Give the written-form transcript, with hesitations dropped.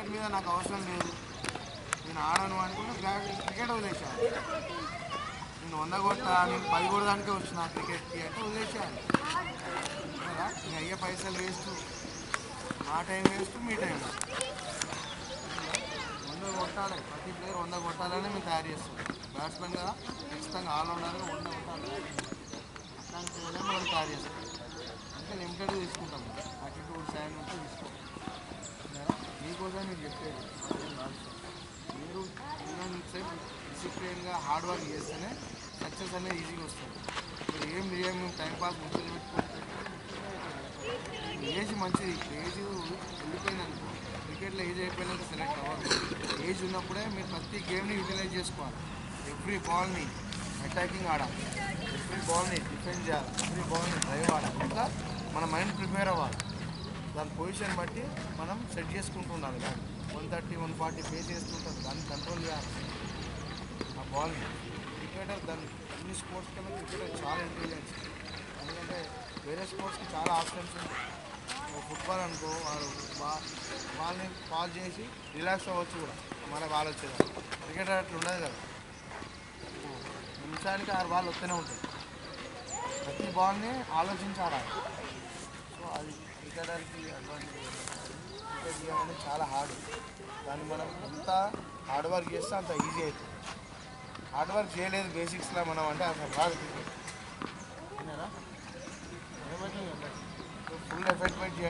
Cricket మీద నాకు అవసరం లేదు, నేను ఆడను అనుకుంటే క్రికెట్ వదిలేసాను. నేను 100 కొట్టా, నేను 10 కొడదానికే వచ్చిన క్రికెట్కి అంటే వదిలేసాను కదా. నేను అయ్యే పైసలు వేస్ట్, మా టైం వేస్ట్, మీ టైం వేస్ట్. 100 కొట్టాలి, ప్రతి ప్లేయర్ 100 కొట్టాలని మేము తయారు చేస్తాం. బ్యాట్స్మెన్ కదా, ఖచ్చితంగా ఆల్రౌండర్గా 100 కొట్టాలి, అట్లాంటి ప్లేయర్నే మనం తయారు చేస్తాం. అంటే లిమిటెడ్ తీసుకుంటాం, యాటిట్యూడ్ సైన్ ఉంటే తీసుకోండి. మీకోసం నేను చెప్పేది ఏం కాదు. మీరు సేపు డిసిప్లిన్గా హార్డ్ వర్క్ చేస్తేనే సక్సెస్ అనేది ఈజీగా వస్తుంది. మీరు ఏం మేము టైంపాస్ ముచ్చలు పెట్టుకుంటే ఏజ్ మంచిది, ఏజ్ వెళ్ళిపోయిందనుకో, క్రికెట్లో ఏజ్ అయిపోయినాక సెలెక్ట్ అవ్వదు. ఏజ్ ఉన్నప్పుడే మీరు ప్రతి గేమ్ని యూటిలైజ్ చేసుకోవాలి. ఎవ్రీ బాల్ని అటాకింగ్ ఆడాలి, ఎవ్రీ బాల్ని డిఫెండ్ చేయాలి, ఎవ్రీ బాల్ని డ్రైవ్ ఆడాలి. ఇట్లా మన మైండ్ ప్రిపేర్ అవ్వాలి. దాని పొజిషన్ బట్టి మనం సెట్ చేసుకుంటూ ఉండాలి. దాన్ని 130, 140 ఫేస్ చేస్తుంటారు, దాన్ని కంట్రోల్ చేయాలి ఆ బాల్ని. క్రికెటర్ దాన్ని అన్ని స్పోర్ట్స్ కన్నా క్రికెటర్ చాలా ఇంటెలిజెన్స్. ఎందుకంటే వేరే స్పోర్ట్స్కి చాలా ఆప్షన్స్ ఉంటాయి. ఫుట్బాల్ అనుకో, వాడు బాల్ని పాస్ చేసి రిలాక్స్ అవ్వచ్చు కూడా, మన బాల్ వచ్చేది. క్రికెటర్ అట్లా ఉండదు కదా, నిమిషానికి 6 బాల్ వస్తూనే ఉంటాయి. ప్రతి బాల్ని ఆలోచించాలి. సో అది క్రికెటర్కి అడ్వాంటేజ్. క్రికెట్ గేమ్ అనేది చాలా హార్డ్, దాన్ని మనం ఎంత హార్డ్ వర్క్ చేస్తే అంత ఈజీ అవుతుంది. హార్డ్ వర్క్ చేయలేదు బేసిక్స్లో మనం అంటే అసలు రాదు క్రికెట్. ఏమైనా ఫుల్ ఎఫెక్ట్ చేయాలి.